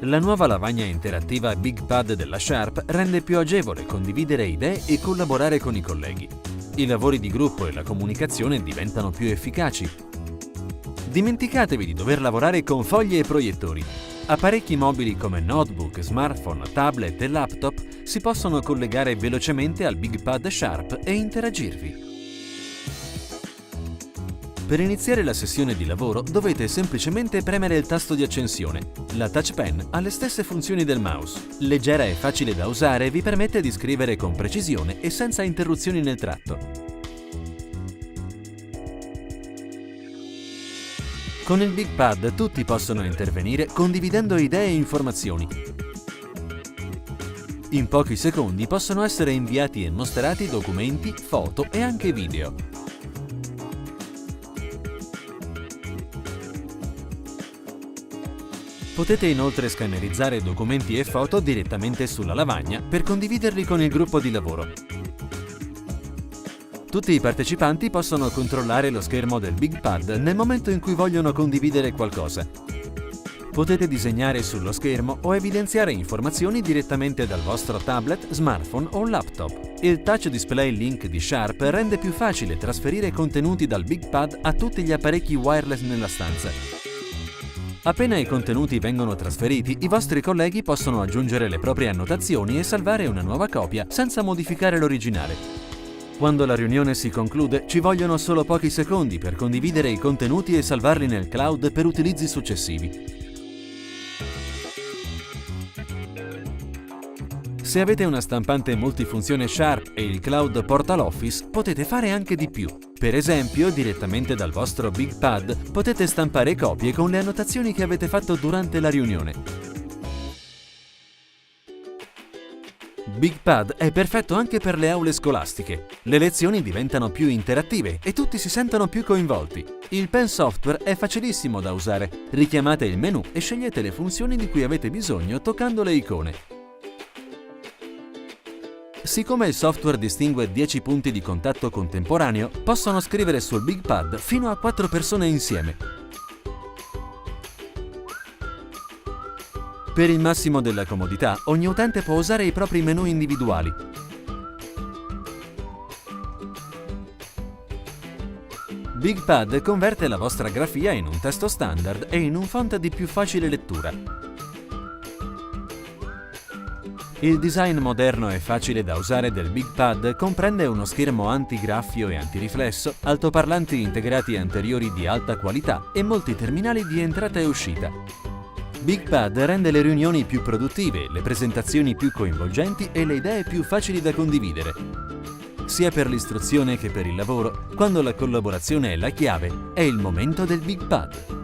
La nuova lavagna interattiva BigPad della Sharp rende più agevole condividere idee e collaborare con i colleghi. I lavori di gruppo e la comunicazione diventano più efficaci. Dimenticatevi di dover lavorare con fogli e proiettori. Apparecchi mobili come notebook, smartphone, tablet e laptop si possono collegare velocemente al BigPad Sharp e interagirvi. Per iniziare la sessione di lavoro dovete semplicemente premere il tasto di accensione. La Touch Pen ha le stesse funzioni del mouse. Leggera e facile da usare, vi permette di scrivere con precisione e senza interruzioni nel tratto. Con il BigPad tutti possono intervenire condividendo idee e informazioni. In pochi secondi possono essere inviati e mostrati documenti, foto e anche video. Potete inoltre scannerizzare documenti e foto direttamente sulla lavagna per condividerli con il gruppo di lavoro. Tutti i partecipanti possono controllare lo schermo del BigPad nel momento in cui vogliono condividere qualcosa. Potete disegnare sullo schermo o evidenziare informazioni direttamente dal vostro tablet, smartphone o laptop. Il Touch Display Link di Sharp rende più facile trasferire contenuti dal BigPad a tutti gli apparecchi wireless nella stanza. Appena i contenuti vengono trasferiti, i vostri colleghi possono aggiungere le proprie annotazioni e salvare una nuova copia senza modificare l'originale. Quando la riunione si conclude, ci vogliono solo pochi secondi per condividere i contenuti e salvarli nel cloud per utilizzi successivi. Se avete una stampante multifunzione Sharp e il cloud porta l'Office, potete fare anche di più. Per esempio, direttamente dal vostro BigPad potete stampare copie con le annotazioni che avete fatto durante la riunione. BigPad è perfetto anche per le aule scolastiche. Le lezioni diventano più interattive e tutti si sentono più coinvolti. Il Pen Software è facilissimo da usare. Richiamate il menu e scegliete le funzioni di cui avete bisogno toccando le icone. Siccome il software distingue 10 punti di contatto contemporaneo, possono scrivere sul BigPad fino a 4 persone insieme. Per il massimo della comodità, ogni utente può usare i propri menu individuali. BigPad converte la vostra grafia in un testo standard e in un font di più facile lettura. Il design moderno e facile da usare del BigPad comprende uno schermo antigraffio e antiriflesso, altoparlanti integrati anteriori di alta qualità e molti terminali di entrata e uscita. BigPad rende le riunioni più produttive, le presentazioni più coinvolgenti e le idee più facili da condividere. Sia per l'istruzione che per il lavoro, quando la collaborazione è la chiave, è il momento del BigPad.